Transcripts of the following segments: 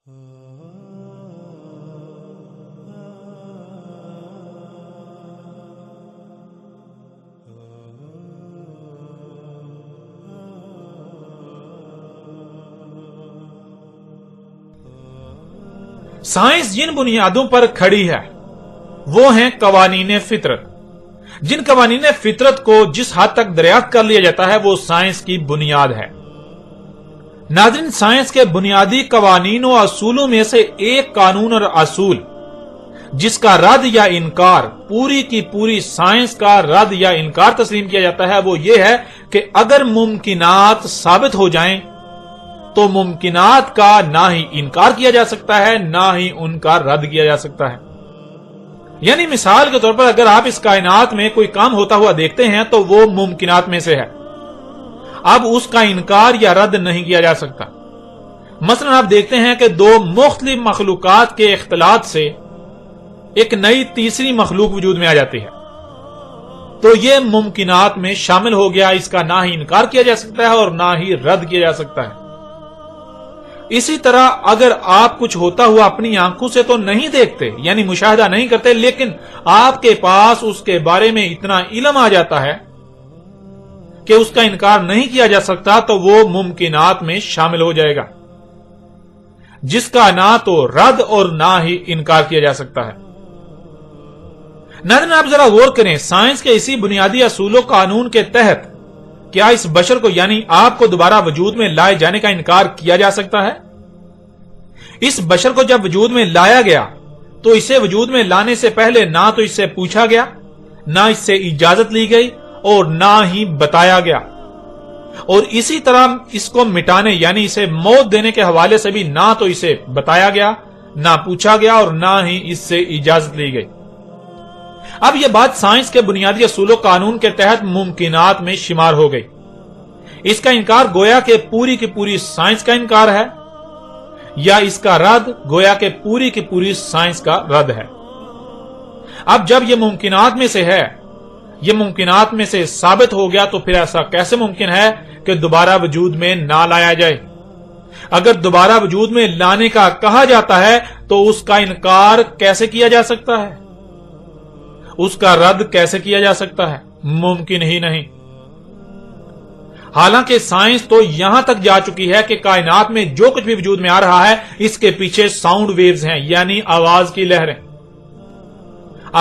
Science جن بنیادوں پر کھڑی ہے وہ ہیں قوانین فطرت. جن قوانین فطرت کو جس حد تک دریافت کر لیا جاتا ہے وہ سائنس کی بنیاد ہے. ناظرین، سائنس کے بنیادی قوانین و اصولوں میں سے ایک قانون اور اصول جس کا رد یا انکار پوری کی پوری سائنس کا رد یا انکار تسلیم کیا جاتا ہے وہ یہ ہے کہ اگر ممکنات ثابت ہو جائیں تو ممکنات کا نہ ہی انکار کیا جا سکتا ہے نہ ہی ان کا رد کیا جا سکتا ہے. یعنی مثال کے طور پر اگر آپ اس کائنات میں کوئی کام ہوتا ہوا دیکھتے ہیں تو وہ ممکنات میں سے ہے. اب اس کا انکار یا رد نہیں کیا جا سکتا. مثلا آپ دیکھتے ہیں کہ دو مختلف مخلوقات کے اختلاط سے ایک نئی تیسری مخلوق وجود میں آ جاتی ہے تو یہ ممکنات میں شامل ہو گیا. اس کا نہ ہی انکار کیا جا سکتا ہے اور نہ ہی رد کیا جا سکتا ہے. اسی طرح اگر آپ کچھ ہوتا ہوا اپنی آنکھوں سے تو نہیں دیکھتے یعنی مشاہدہ نہیں کرتے لیکن آپ کے پاس اس کے بارے میں اتنا علم آ جاتا ہے کہ اس کا انکار نہیں کیا جا سکتا تو وہ ممکنات میں شامل ہو جائے گا جس کا نہ تو رد اور نہ ہی انکار کیا جا سکتا ہے. ناظرین، آپ ذرا غور کریں، سائنس کے اسی بنیادی اصول و قانون کے تحت کیا اس بشر کو یعنی آپ کو دوبارہ وجود میں لائے جانے کا انکار کیا جا سکتا ہے؟ اس بشر کو جب وجود میں لایا گیا تو اسے وجود میں لانے سے پہلے نہ تو اس سے پوچھا گیا نہ اس سے اجازت لی گئی اور نہ ہی بتایا گیا. اور اسی طرح اس کو مٹانے یعنی اسے موت دینے کے حوالے سے بھی نہ تو اسے بتایا گیا نہ پوچھا گیا اور نہ ہی اس سے اجازت لی گئی. اب یہ بات سائنس کے بنیادی اصول و قانون کے تحت ممکنات میں شمار ہو گئی. اس کا انکار گویا کہ پوری کی پوری سائنس کا انکار ہے یا اس کا رد گویا کہ پوری کی پوری سائنس کا رد ہے. اب جب یہ ممکنات میں سے ہے، یہ ممکنات میں سے ثابت ہو گیا تو پھر ایسا کیسے ممکن ہے کہ دوبارہ وجود میں نہ لایا جائے؟ اگر دوبارہ وجود میں لانے کا کہا جاتا ہے تو اس کا انکار کیسے کیا جا سکتا ہے؟ اس کا رد کیسے کیا جا سکتا ہے؟ ممکن ہی نہیں. حالانکہ سائنس تو یہاں تک جا چکی ہے کہ کائنات میں جو کچھ بھی وجود میں آ رہا ہے اس کے پیچھے ساؤنڈ ویوز ہیں یعنی آواز کی لہریں.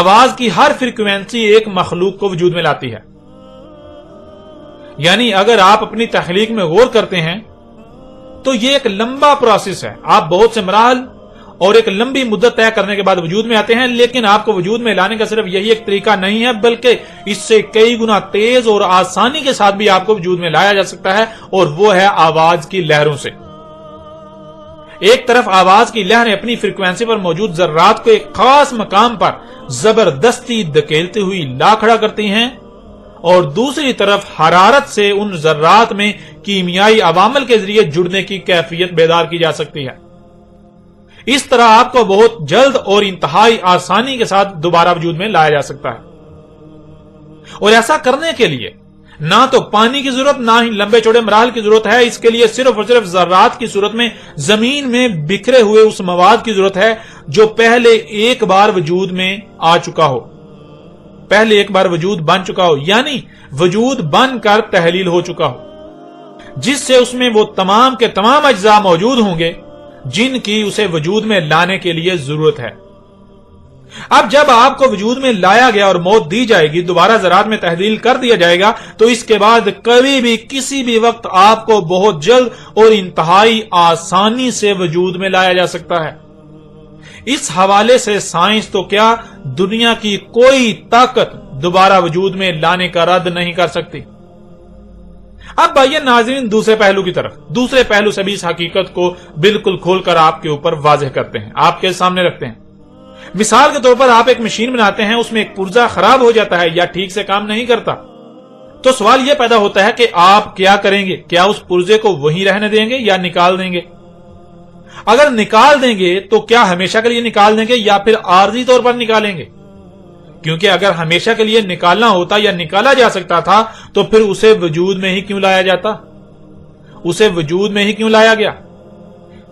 آواز کی ہر فریکوینسی ایک مخلوق کو وجود میں لاتی ہے. یعنی اگر آپ اپنی تخلیق میں غور کرتے ہیں تو یہ ایک لمبا پروسیس ہے. آپ بہت سے مراحل اور ایک لمبی مدت طے کرنے کے بعد وجود میں آتے ہیں لیکن آپ کو وجود میں لانے کا صرف یہی ایک طریقہ نہیں ہے بلکہ اس سے کئی گنا تیز اور آسانی کے ساتھ بھی آپ کو وجود میں لایا جا سکتا ہے اور وہ ہے آواز کی لہروں سے. ایک طرف آواز کی لہریں اپنی فریکوینسی پر موجود ذرات کو ایک خاص مقام پر زبردستی دھکیلتی ہوئی لا کھڑا کرتی ہیں اور دوسری طرف حرارت سے ان ذرات میں کیمیائی عوامل کے ذریعے جڑنے کی کیفیت بیدار کی جا سکتی ہے. اس طرح آپ کو بہت جلد اور انتہائی آسانی کے ساتھ دوبارہ وجود میں لایا جا سکتا ہے. اور ایسا کرنے کے لیے نہ تو پانی کی ضرورت نہ ہی لمبے چوڑے مراحل کی ضرورت ہے. اس کے لیے صرف اور صرف ذرات کی صورت میں زمین میں بکھرے ہوئے اس مواد کی ضرورت ہے جو پہلے ایک بار وجود میں آ چکا ہو، پہلے ایک بار وجود بن چکا ہو یعنی وجود بن کر تحلیل ہو چکا ہو، جس سے اس میں وہ تمام کے تمام اجزاء موجود ہوں گے جن کی اسے وجود میں لانے کے لیے ضرورت ہے. اب جب آپ کو وجود میں لایا گیا اور موت دی جائے گی، دوبارہ ذرات میں تحلیل کر دیا جائے گا تو اس کے بعد کبھی بھی کسی بھی وقت آپ کو بہت جلد اور انتہائی آسانی سے وجود میں لایا جا سکتا ہے. اس حوالے سے سائنس تو کیا دنیا کی کوئی طاقت دوبارہ وجود میں لانے کا رد نہیں کر سکتی. اب آئیے ناظرین دوسرے پہلو کی طرف. دوسرے پہلو سے بھی اس حقیقت کو بالکل کھول کر آپ کے اوپر واضح کرتے ہیں، آپ کے سامنے رکھتے ہیں. مثال کے طور پر آپ ایک مشین بناتے ہیں، اس میں ایک پرزہ خراب ہو جاتا ہے یا ٹھیک سے کام نہیں کرتا تو سوال یہ پیدا ہوتا ہے کہ آپ کیا کریں گے؟ کیا اس پرزے کو وہیں رہنے دیں گے یا نکال دیں گے؟ اگر نکال دیں گے تو کیا ہمیشہ کے لیے نکال دیں گے یا پھر عارضی طور پر نکالیں گے؟ کیونکہ اگر ہمیشہ کے لیے نکالنا ہوتا یا نکالا جا سکتا تھا تو پھر اسے وجود میں ہی کیوں لایا جاتا؟ اسے وجود میں ہی کیوں لایا گیا؟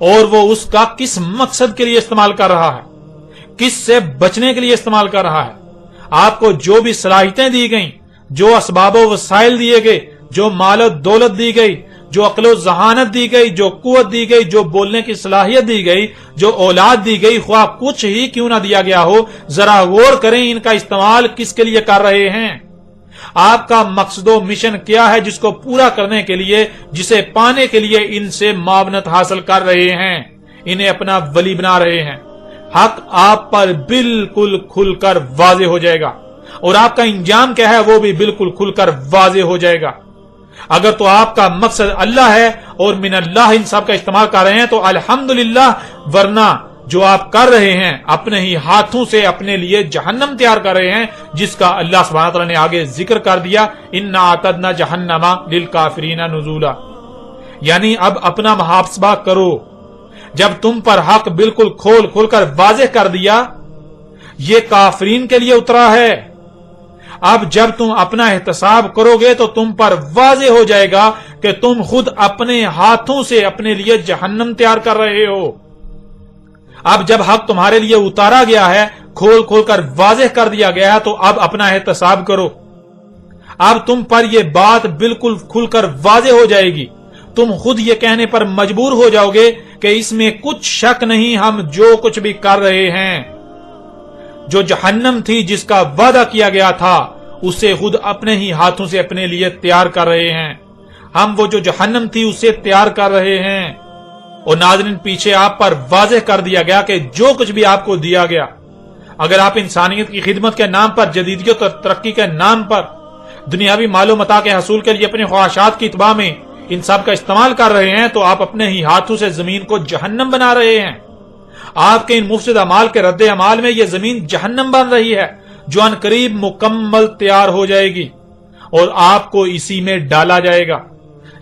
اور وہ اس کا کس مقصد کے لیے استعمال کر رہا ہے، کس سے بچنے کے لیے استعمال کر رہا ہے۔ آپ کو جو بھی صلاحیتیں دی گئیں، جو اسباب و وسائل دیے گئے، جو مال و دولت دی گئی، جو عقل و ذہانت دی گئی، جو قوت دی گئی، جو بولنے کی صلاحیت دی گئی، جو اولاد دی گئی، خواہ کچھ ہی کیوں نہ دیا گیا ہو، ذرا غور کریں ان کا استعمال کس کے لیے کر رہے ہیں۔ آپ کا مقصد و مشن کیا ہے جس کو پورا کرنے کے لیے، جسے پانے کے لیے ان سے معاونت حاصل کر رہے ہیں، انہیں اپنا ولی بنا رہے ہیں۔ حق آپ پر بالکل کھل کر واضح ہو جائے گا، اور آپ کا انجام کیا ہے وہ بھی بالکل کھل کر واضح ہو جائے گا۔ اگر تو آپ کا مقصد اللہ ہے اور من اللہ ان سب کا استعمال کر رہے ہیں تو الحمدللہ، ورنہ جو آپ کر رہے ہیں اپنے ہی ہاتھوں سے اپنے لیے جہنم تیار کر رہے ہیں، جس کا اللہ سبحانہ تعالیٰ نے آگے ذکر کر دیا، انا اعتدنا جہنم للکافرین نزولا۔ یعنی اب اپنا محاسبہ کرو، جب تم پر حق بالکل کھول کھول کر واضح کر دیا، یہ کافرین کے لیے اترا ہے۔ اب جب تم اپنا احتساب کرو گے تو تم پر واضح ہو جائے گا کہ تم خود اپنے ہاتھوں سے اپنے لیے جہنم تیار کر رہے ہو۔ اب جب حق تمہارے لیے اتارا گیا ہے، کھول کھول کر واضح کر دیا گیا ہے، تو اب اپنا احتساب کرو۔ اب تم پر یہ بات بالکل کھل کر واضح ہو جائے گی، تم خود یہ کہنے پر مجبور ہو جاؤ گے کہ اس میں کچھ شک نہیں، ہم جو کچھ بھی کر رہے ہیں، جو جہنم تھی جس کا وعدہ کیا گیا تھا، اسے خود اپنے ہی ہاتھوں سے اپنے لیے تیار کر رہے ہیں۔ ہم وہ جو جہنم تھی اسے تیار کر رہے ہیں۔ اور ناظرین، پیچھے آپ پر واضح کر دیا گیا کہ جو کچھ بھی آپ کو دیا گیا، اگر آپ انسانیت کی خدمت کے نام پر، جدیدیت اور ترقی کے نام پر، دنیاوی مال و متاع کے حصول کے لیے اپنی خواہشات کی اتباع میں ان سب کا استعمال کر رہے ہیں، تو آپ اپنے ہی ہاتھوں سے زمین کو جہنم بنا رہے ہیں۔ آپ کے ان مفسد اعمال کے رد عمال میں یہ زمین جہنم بن رہی ہے، جو ان قریب مکمل تیار ہو جائے گی اور آپ کو اسی میں ڈالا جائے گا۔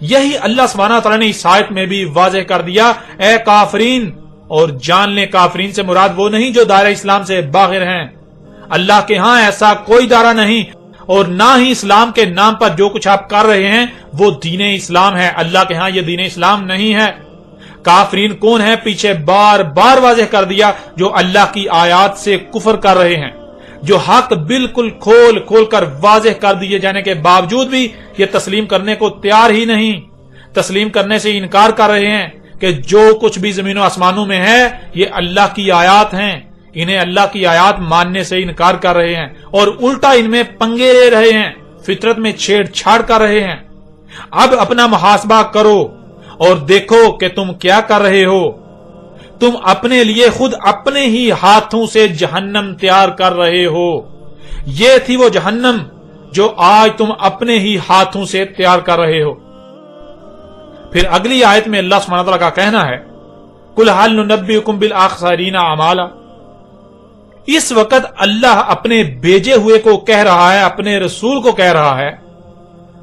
یہی اللہ سبحانہ تعالیٰ نے اس آیت میں بھی واضح کر دیا، اے کافرین، اور جان لیں کافرین سے مراد وہ نہیں جو دائرہ اسلام سے باہر ہیں۔ اللہ کے ہاں ایسا کوئی دائرہ نہیں، اور نہ ہی اسلام کے نام پر جو کچھ آپ کر رہے ہیں وہ دین اسلام ہے۔ اللہ کے ہاں یہ دین اسلام نہیں ہے۔ کافرین کون ہے؟ پیچھے بار بار واضح کر دیا، جو اللہ کی آیات سے کفر کر رہے ہیں، جو حق بالکل کھول کھول کر واضح کر دیے جانے کے باوجود بھی یہ تسلیم کرنے کو تیار ہی نہیں، تسلیم کرنے سے انکار کر رہے ہیں کہ جو کچھ بھی زمین و آسمانوں میں ہے یہ اللہ کی آیات ہیں۔ انہیں اللہ کی آیات ماننے سے انکار کر رہے ہیں اور الٹا ان میں پنگے لے رہے ہیں، فطرت میں چھیڑ چھاڑ کر رہے ہیں۔ اب اپنا محاسبہ کرو اور دیکھو کہ تم کیا کر رہے ہو۔ تم اپنے لیے خود اپنے ہی ہاتھوں سے جہنم تیار کر رہے ہو۔ یہ تھی وہ جہنم جو آج تم اپنے ہی ہاتھوں سے تیار کر رہے ہو۔ پھر اگلی آیت میں اللہ سبحانہ وتعالی کا کہنا ہے، قُلْ هَلْ نُنَبِّئُكُم بِالْأَخْسَرِينَ أَعْمَالًا۔ اس وقت اللہ اپنے بھیجے ہوئے کو کہہ رہا ہے، اپنے رسول کو کہہ رہا ہے،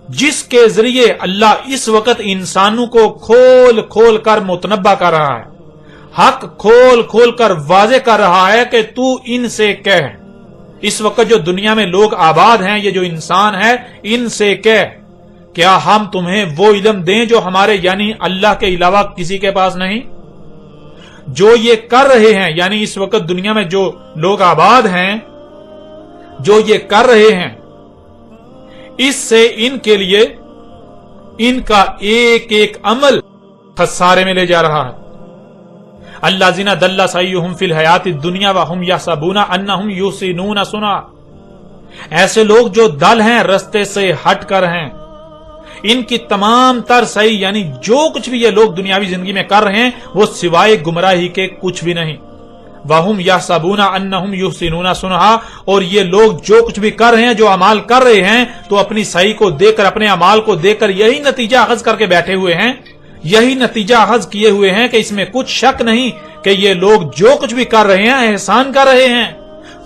جس کے ذریعے اللہ اس وقت انسانوں کو کھول کھول کر متنبع کر رہا ہے، حق کھول کھول کر واضح کر رہا ہے کہ تو ان سے کہہ۔ اس وقت جو دنیا میں لوگ آباد ہیں، یہ جو انسان ہے، ان سے کہہ، کیا ہم تمہیں وہ علم دیں جو ہمارے یعنی اللہ کے علاوہ کسی کے پاس نہیں؟ جو یہ کر رہے ہیں، یعنی اس وقت دنیا میں جو لوگ آباد ہیں، جو یہ کر رہے ہیں، اس سے ان کے لیے ان کا ایک ایک عمل خسارے میں لے جا رہا ہے۔ الذین ضل سعیہم فی الحیات الدنیا وہم یحسبون انہم یحسنون صنعا۔ ایسے لوگ جو دل ہیں، رستے سے ہٹ کر ہیں، ان کی تمام تر صحیح یعنی جو کچھ بھی یہ لوگ دنیاوی زندگی میں کر رہے ہیں وہ سوائے گمراہی کے کچھ بھی نہیں۔ وَهُمْ يَحْسَبُونَ أَنَّهُمْ يُحْسِنُونَ صُنْعًا، اور یہ لوگ جو کچھ بھی کر رہے ہیں، جو اعمال کر رہے ہیں، تو اپنی صحیح کو دیکھ کر، اپنے اعمال کو دیکھ کر یہی نتیجہ اخذ کر کے بیٹھے ہوئے ہیں، یہی نتیجہ اخذ کیے ہوئے ہیں کہ اس میں کچھ شک نہیں کہ یہ لوگ جو کچھ بھی کر رہے ہیں احسان کر رہے ہیں،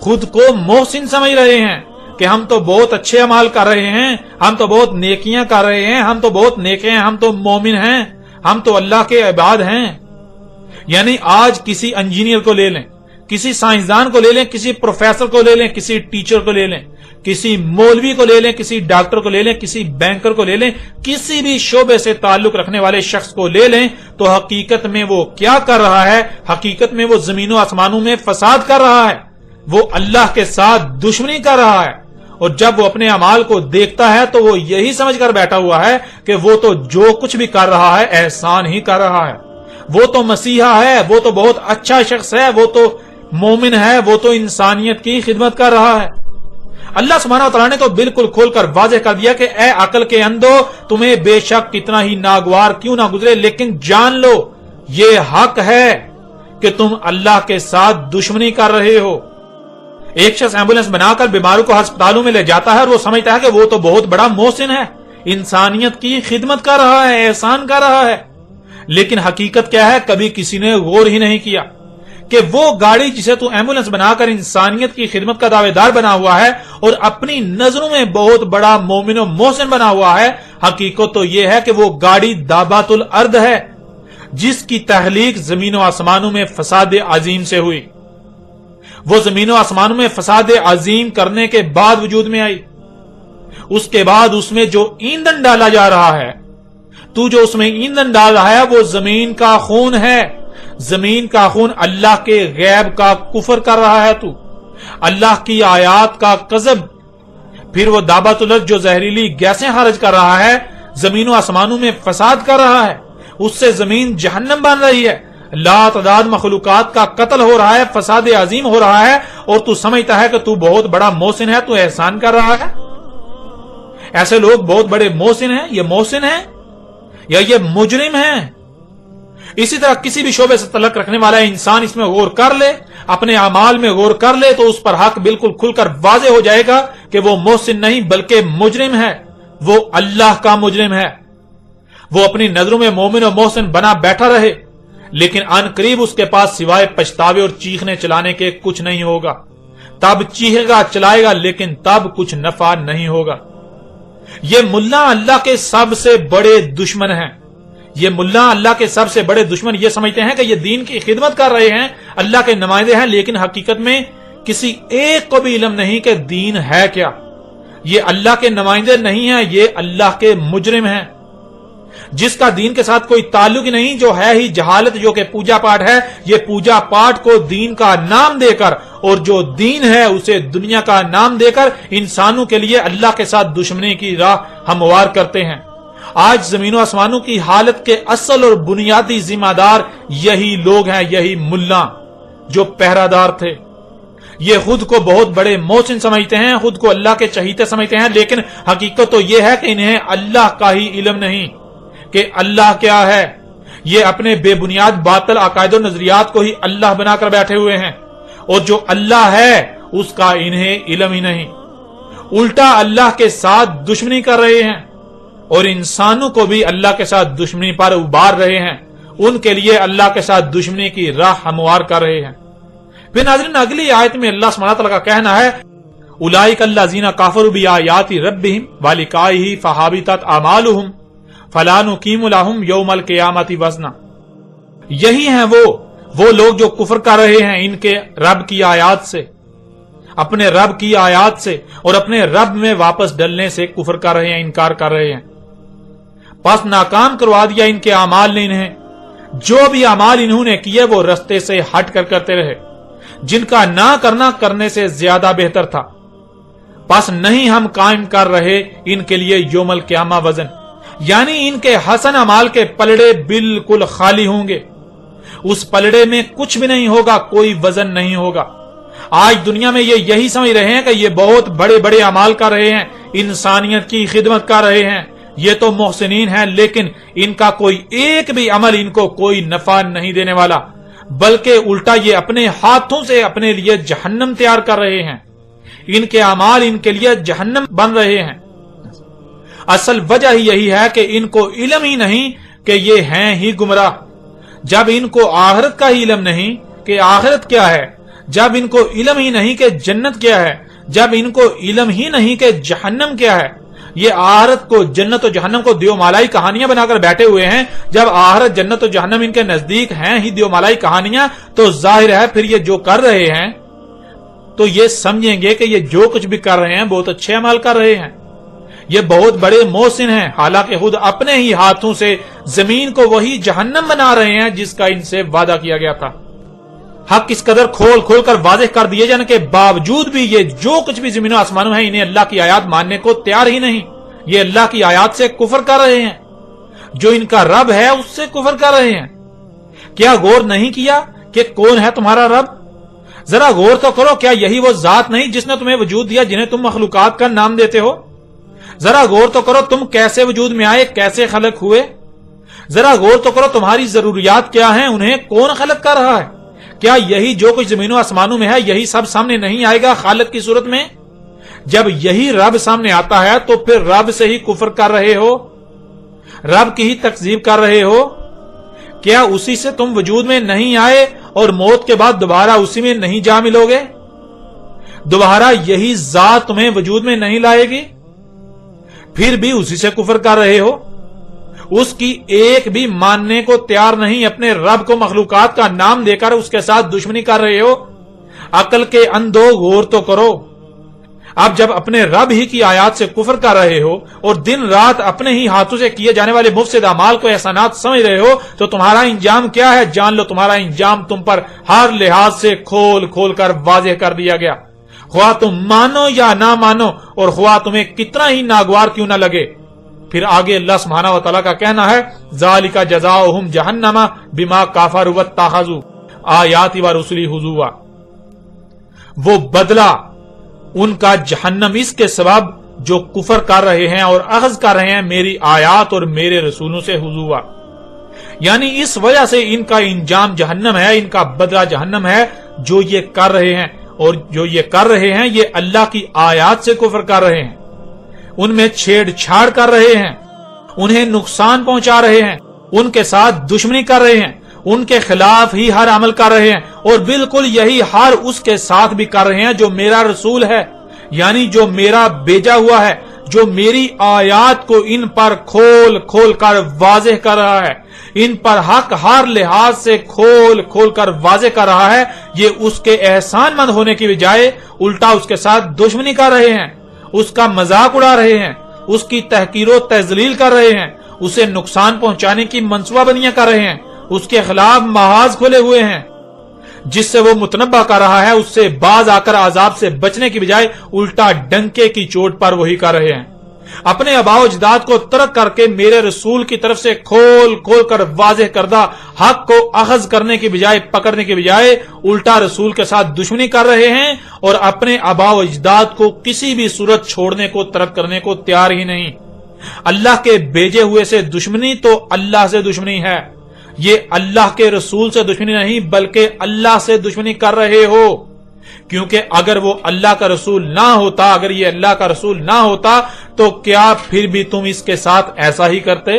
خود کو محسن سمجھ رہے ہیں کہ ہم تو بہت اچھے اعمال کر رہے ہیں، ہم تو بہت نیکیاں کر رہے ہیں، ہم تو بہت نیک ہیں، ہم تو مومن ہیں، ہم تو اللہ کے عباد ہیں۔ یعنی آج کسی انجینئر کو لے لیں، کسی سائنسدان کو لے لیں، کسی پروفیسر کو لے لیں، کسی ٹیچر کو لے لیں، کسی مولوی کو لے لیں، کسی ڈاکٹر کو لے لیں، کسی بینکر کو لے لیں، کسی بھی شعبے سے تعلق رکھنے والے شخص کو لے لیں، تو حقیقت میں وہ کیا کر رہا ہے؟ حقیقت میں وہ زمین و آسمانوں میں فساد کر رہا ہے، وہ اللہ کے ساتھ دشمنی کر رہا ہے۔ اور جب وہ اپنے اعمال کو دیکھتا ہے تو وہ یہی سمجھ کر بیٹھا ہوا ہے کہ وہ تو جو کچھ بھی کر رہا ہے احسان ہی کر رہا ہے، وہ تو مسیحا ہے، وہ تو بہت اچھا شخص ہے، وہ تو مومن ہے، وہ تو انسانیت کی خدمت کر رہا ہے۔ اللہ سبحانہ و تعالیٰ نے تو بالکل کھول کر واضح کر دیا کہ اے عقل کے اندھو، تمہیں بے شک کتنا ہی ناگوار کیوں نہ گزرے، لیکن جان لو یہ حق ہے کہ تم اللہ کے ساتھ دشمنی کر رہے ہو۔ ایک شخص ایمبولینس بنا کر بیماروں کو ہسپتالوں میں لے جاتا ہے اور وہ سمجھتا ہے کہ وہ تو بہت بڑا محسن ہے، انسانیت کی خدمت کر رہا ہے، احسان کر رہا ہے، لیکن حقیقت کیا ہے؟ کبھی کسی نے غور ہی نہیں کیا کہ وہ گاڑی جسے تو ایمبولینس بنا کر انسانیت کی خدمت کا دعوے دار بنا ہوا ہے اور اپنی نظروں میں بہت بڑا مومن و محسن بنا ہوا ہے، حقیقت تو یہ ہے کہ وہ گاڑی دابۃ الارض ہے، جس کی تخلیق زمین و آسمانوں میں فساد عظیم سے ہوئی۔ وہ زمین و آسمانوں میں فساد عظیم کرنے کے بعد وجود میں آئی۔ اس کے بعد اس میں جو ایندھن ڈالا جا رہا ہے، تو جو اس میں ایندھن ڈال رہا ہے وہ زمین کا خون ہے، زمین کا خون، اللہ کے غیب کا کفر کر رہا ہے، تو اللہ کی آیات کا کذب، پھر وہ دابۃ الارض جو زہریلی گیسیں خارج کر رہا ہے، زمین و آسمانوں میں فساد کر رہا ہے، اس سے زمین جہنم بن رہی ہے، لا تعداد مخلوقات کا قتل ہو رہا ہے، فساد عظیم ہو رہا ہے، اور تو سمجھتا ہے کہ تو بہت بڑا محسن ہے، تو احسان کر رہا ہے۔ ایسے لوگ بہت بڑے محسن ہیں، یہ محسن ہیں یا یہ مجرم ہیں؟ اسی طرح کسی بھی شعبے سے تعلق رکھنے والا انسان اس میں غور کر لے، اپنے اعمال میں غور کر لے، تو اس پر حق بالکل کھل کر واضح ہو جائے گا کہ وہ محسن نہیں بلکہ مجرم ہے، وہ اللہ کا مجرم ہے۔ وہ اپنی نظروں میں مومن و محسن بنا بیٹھا رہے، لیکن ان قریب اس کے پاس سوائے پچھتاوے اور چیخنے چلانے کے کچھ نہیں ہوگا۔ تب چیخے گا، چلائے گا، لیکن تب کچھ نفع نہیں ہوگا۔ یہ ملا اللہ کے سب سے بڑے دشمن ہیں۔ یہ ملا اللہ کے سب سے بڑے دشمن یہ سمجھتے ہیں کہ یہ دین کی خدمت کر رہے ہیں، اللہ کے نمائندے ہیں، لیکن حقیقت میں کسی ایک کو بھی علم نہیں کہ دین ہے کیا۔ یہ اللہ کے نمائندے نہیں ہیں، یہ اللہ کے مجرم ہیں، جس کا دین کے ساتھ کوئی تعلق ہی نہیں، جو ہے ہی جہالت، جو کہ پوجا پاٹ ہے، یہ پوجا پاٹ کو دین کا نام دے کر، اور جو دین ہے اسے دنیا کا نام دے کر انسانوں کے لیے اللہ کے ساتھ دشمنی کی راہ ہموار کرتے ہیں۔ آج زمین و آسمانوں کی حالت کے اصل اور بنیادی ذمہ دار یہی لوگ ہیں، یہی ملا جو پہرہ دار تھے۔ یہ خود کو بہت بڑے محسن سمجھتے ہیں، خود کو اللہ کے چہیتے سمجھتے ہیں، لیکن حقیقت تو یہ ہے کہ انہیں اللہ کا ہی علم نہیں کہ اللہ کیا ہے۔ یہ اپنے بے بنیاد باطل عقائد و نظریات کو ہی اللہ بنا کر بیٹھے ہوئے ہیں، اور جو اللہ ہے اس کا انہیں علم ہی نہیں، الٹا اللہ کے ساتھ دشمنی کر رہے ہیں، اور انسانوں کو بھی اللہ کے ساتھ دشمنی پر ابھار رہے ہیں، ان کے لیے اللہ کے ساتھ دشمنی کی راہ ہموار کر رہے ہیں۔ پھر ناظرین اگلی آیت میں اللہ سبحانہ وتعالی کا کہنا ہے، اولئک الذین کفروا بآیات ربہم ولقائہ فحبطت اعمالہم فلا نقیم لہم یوم القیامۃ وزنا۔ یہی ہیں وہ لوگ جو کفر کر رہے ہیں ان کے رب کی آیات سے، اپنے رب کی آیات سے، اور اپنے رب میں واپس ڈلنے سے کفر کر رہے ہیں، انکار کر رہے ہیں، پس ناکام کروا دیا ان کے اعمال نے انہیں۔ جو بھی اعمال انہوں نے کیے وہ رستے سے ہٹ کر کرتے رہے، جن کا نہ کرنا کرنے سے زیادہ بہتر تھا، پس نہیں ہم قائم کر رہے ان کے لیے یوم القیامہ وزن، یعنی ان کے حسن اعمال کے پلڑے بالکل خالی ہوں گے، اس پلڑے میں کچھ بھی نہیں ہوگا، کوئی وزن نہیں ہوگا۔ آج دنیا میں یہ یہی سمجھ رہے ہیں کہ یہ بہت بڑے بڑے اعمال کر رہے ہیں، انسانیت کی خدمت کر رہے ہیں، یہ تو محسنین ہیں، لیکن ان کا کوئی ایک بھی عمل ان کو کوئی نفع نہیں دینے والا، بلکہ الٹا یہ اپنے ہاتھوں سے اپنے لیے جہنم تیار کر رہے ہیں، ان کے اعمال ان کے لیے جہنم بن رہے ہیں۔ اصل وجہ ہی یہی ہے کہ ان کو علم ہی نہیں کہ یہ ہیں ہی گمراہ۔ جب ان کو آخرت کا ہی علم نہیں کہ آخرت کیا ہے، جب ان کو علم ہی نہیں کہ جنت کیا ہے، جب ان کو علم ہی نہیں کہ جہنم کیا ہے، یہ آخرت کو، جنت و جہنم کو دیو مالائی کہانیاں بنا کر بیٹھے ہوئے ہیں۔ جب آخرت، جنت و جہنم ان کے نزدیک ہیں ہی دیو مالائی کہانیاں، تو ظاہر ہے پھر یہ جو کر رہے ہیں تو یہ سمجھیں گے کہ یہ جو کچھ بھی کر رہے ہیں بہت اچھے عمل کر رہے ہیں، یہ بہت بڑے محسن ہیں، حالانکہ خود اپنے ہی ہاتھوں سے زمین کو وہی جہنم بنا رہے ہیں جس کا ان سے وعدہ کیا گیا تھا۔ حق اس قدر کھول کھول کر واضح کر دیے جانے کے باوجود بھی یہ جو کچھ بھی زمین و آسمانوں ہے انہیں اللہ کی آیات ماننے کو تیار ہی نہیں، یہ اللہ کی آیات سے کفر کر رہے ہیں، جو ان کا رب ہے اس سے کفر کر رہے ہیں۔ کیا غور نہیں کیا کہ کون ہے تمہارا رب؟ ذرا غور تو کرو، کیا یہی وہ ذات نہیں جس نے تمہیں وجود دیا جنہیں تم مخلوقات کا نام دیتے ہو؟ ذرا غور تو کرو تم کیسے وجود میں آئے، کیسے خلق ہوئے؟ ذرا غور تو کرو تمہاری ضروریات کیا ہیں، انہیں کون خلق کر رہا ہے؟ کیا یہی جو کچھ زمین و آسمانوں میں ہے یہی سب سامنے نہیں آئے گا خالق کی صورت میں؟ جب یہی رب سامنے آتا ہے تو پھر رب سے ہی کفر کر رہے ہو، رب کی ہی تکذیب کر رہے ہو۔ کیا اسی سے تم وجود میں نہیں آئے اور موت کے بعد دوبارہ اسی میں نہیں جا ملو گے؟ دوبارہ یہی ذات تمہیں وجود میں نہیں لائے گی؟ پھر بھی اسی سے کفر کر رہے ہو، اس کی ایک بھی ماننے کو تیار نہیں، اپنے رب کو مخلوقات کا نام دے کر اس کے ساتھ دشمنی کر رہے ہو۔ عقل کے اندھو غور تو کرو، اب جب اپنے رب ہی کی آیات سے کفر کر رہے ہو اور دن رات اپنے ہی ہاتھوں سے کیے جانے والے مفسد اعمال کو احسانات سمجھ رہے ہو تو تمہارا انجام کیا ہے؟ جان لو تمہارا انجام تم پر ہر لحاظ سے کھول کھول کر واضح کر دیا گیا، خواہ تم مانو یا نہ مانو اور خواہ تمہیں کتنا ہی ناگوار کیوں نہ لگے۔ پھر آگے اللہ سبحانہ و تعالیٰ کا کہنا ہے ذالک جزاؤہم جہنم بما کفروا واتخذوا آیاتی ورسلی ہزوا، وہ بدلہ ان کا جہنم اس کے سبب جو کفر کر رہے ہیں اور اخذ کر رہے ہیں میری آیات اور میرے رسولوں سے ہزوا، یعنی اس وجہ سے ان کا انجام جہنم ہے، ان کا بدلہ جہنم ہے جو یہ کر رہے ہیں، اور جو یہ کر رہے ہیں یہ اللہ کی آیات سے کفر کر رہے ہیں، ان میں چھیڑ چھاڑ کر رہے ہیں، انہیں نقصان پہنچا رہے ہیں، ان کے ساتھ دشمنی کر رہے ہیں، ان کے خلاف ہی ہر عمل کر رہے ہیں، اور بالکل یہی ہر اس کے ساتھ بھی کر رہے ہیں جو میرا رسول ہے، یعنی جو میرا بھیجا ہوا ہے، جو میری آیات کو ان پر کھول کھول کر واضح کر رہا ہے، ان پر حق ہر لحاظ سے کھول کھول کر واضح کر رہا ہے، یہ اس کے احسان مند ہونے کی بجائے الٹا اس کے ساتھ دشمنی کر رہے ہیں، اس کا مذاق اڑا رہے ہیں، اس کی تحقیر و تذلیل کر رہے ہیں، اسے نقصان پہنچانے کی منصوبہ بندیاں کر رہے ہیں، اس کے خلاف محاذ کھلے ہوئے ہیں، جس سے وہ متنبہ کر رہا ہے اس سے باز آ کر عذاب سے بچنے کی بجائے الٹا ڈنکے کی چوٹ پر وہی کر رہے ہیں، اپنے آباء و اجداد کو ترک کر کے میرے رسول کی طرف سے کھول کھول کر واضح کردہ حق کو اخذ کرنے کی بجائے پکڑنے کی بجائے الٹا رسول کے ساتھ دشمنی کر رہے ہیں اور اپنے آباء و اجداد کو کسی بھی صورت چھوڑنے کو ترک کرنے کو تیار ہی نہیں۔ اللہ کے بھیجے ہوئے سے دشمنی تو اللہ سے دشمنی ہے، یہ اللہ کے رسول سے دشمنی نہیں بلکہ اللہ سے دشمنی کر رہے ہو، کیونکہ اگر وہ اللہ کا رسول نہ ہوتا، اگر یہ اللہ کا رسول نہ ہوتا تو کیا پھر بھی تم اس کے ساتھ ایسا ہی کرتے؟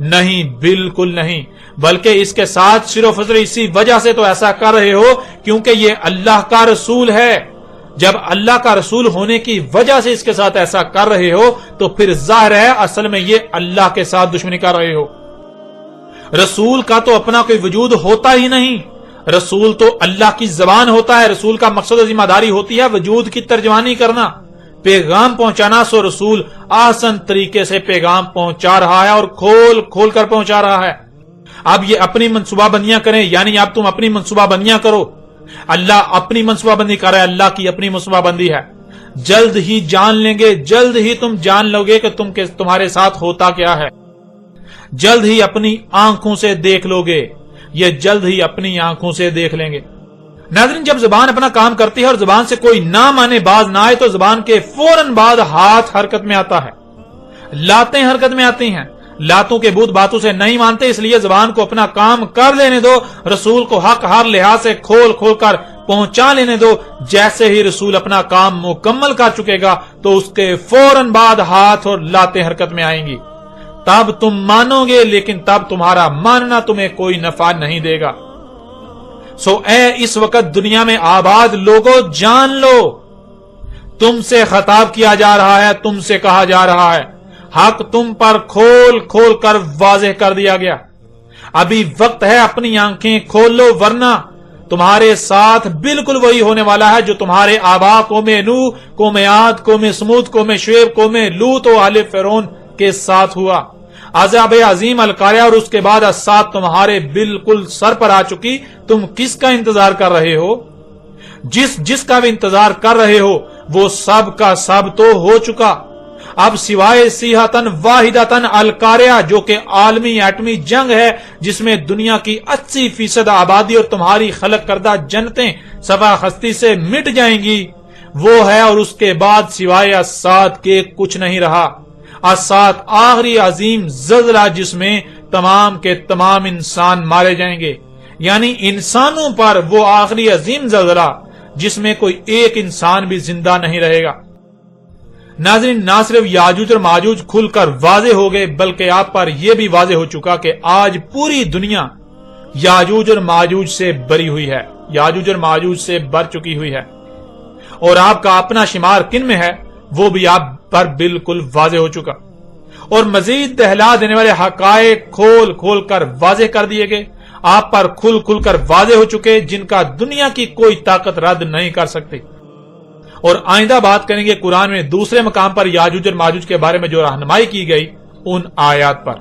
نہیں، بالکل نہیں، بلکہ اس کے ساتھ صرف اسی وجہ سے تو ایسا کر رہے ہو کیونکہ یہ اللہ کا رسول ہے۔ جب اللہ کا رسول ہونے کی وجہ سے اس کے ساتھ ایسا کر رہے ہو تو پھر ظاہر ہے اصل میں یہ اللہ کے ساتھ دشمنی کر رہے ہو۔ رسول کا تو اپنا کوئی وجود ہوتا ہی نہیں، رسول تو اللہ کی زبان ہوتا ہے، رسول کا مقصد و ذمہ داری ہوتی ہے وجود کی ترجمانی کرنا، پیغام پہنچانا، سو رسول آسان طریقے سے پیغام پہنچا رہا ہے اور کھول کھول کر پہنچا رہا ہے۔ اب یہ اپنی منصوبہ بندیاں کریں، یعنی اب تم اپنی منصوبہ بندیاں کرو، اللہ اپنی منصوبہ بندی کر رہا ہے، اللہ کی اپنی منصوبہ بندی ہے، جلد ہی جان لیں گے، جلد ہی تم جان لو گے کہ تمہارے ساتھ ہوتا کیا ہے، جلد ہی اپنی آنکھوں سے دیکھ لو گے، یہ جلد ہی اپنی آنکھوں سے دیکھ لیں گے۔ ناظرین، جب زبان اپنا کام کرتی ہے اور زبان سے کوئی نہ مانے باز نہ آئے تو زبان کے فوراً بعد ہاتھ حرکت میں آتا ہے، لاتیں حرکت میں آتی ہیں، لاتوں کے بت باتوں سے نہیں مانتے، اس لیے زبان کو اپنا کام کر لینے دو، رسول کو حق ہر لحاظ سے کھول کھول کر پہنچا لینے دو، جیسے ہی رسول اپنا کام مکمل کر چکے گا تو اس کے فوراً بعد ہاتھ اور لاتیں حرکت میں آئیں گی، تب تم مانو گے، لیکن تب تمہارا ماننا تمہیں کوئی نفع نہیں دے گا۔ سو اے اس وقت دنیا میں آباد لوگوں، جان لو تم سے خطاب کیا جا رہا ہے، تم سے کہا جا رہا ہے، حق تم پر کھول کھول کر واضح کر دیا گیا، ابھی وقت ہے اپنی آنکھیں کھول لو، ورنہ تمہارے ساتھ بالکل وہی ہونے والا ہے جو تمہارے آبا قوم نوح، قوم عاد، قوم سمود، قوم شعیب، قوم لوط و آل فرعون کے ساتھ ہوا۔ عذاب عظیم القاریہ اور اس کے بعد الساعۃ تمہارے بالکل سر پر آ چکی، تم کس کا انتظار کر رہے ہو؟ جس کا بھی انتظار کر رہے ہو وہ سب کا سب تو ہو چکا، اب سوائے صیحۃ واحدۃ القاریہ جو کہ عالمی ایٹمی جنگ ہے جس میں دنیا کی 80% آبادی اور تمہاری خلق کردہ جنتیں صفا خستی سے مٹ جائیں گی، وہ ہے، اور اس کے بعد سوائے الساعۃ کے کچھ نہیں رہا۔ الساعۃ آخری عظیم زلزلہ جس میں تمام کے تمام انسان مارے جائیں گے، یعنی انسانوں پر وہ آخری عظیم زلزلہ جس میں کوئی ایک انسان بھی زندہ نہیں رہے گا۔ ناظرین، نہ صرف یاجوج اور ماجوج کھل کر واضح ہو گئے بلکہ آپ پر یہ بھی واضح ہو چکا کہ آج پوری دنیا یاجوج اور ماجوج سے بری ہوئی ہے، یاجوج اور ماجوج سے بر چکی ہوئی ہے، اور آپ کا اپنا شمار کن میں ہے وہ بھی آپ پر بالکل واضح ہو چکا، اور مزید دہلا دینے والے حقائق کھول کھول کر واضح کر دیے گئے، آپ پر کھل کھل کر واضح ہو چکے جن کا دنیا کی کوئی طاقت رد نہیں کر سکتی۔ اور آئندہ بات کریں گے قرآن میں دوسرے مقام پر یاجوج اور ماجوج کے بارے میں جو رہنمائی کی گئی ان آیات پر۔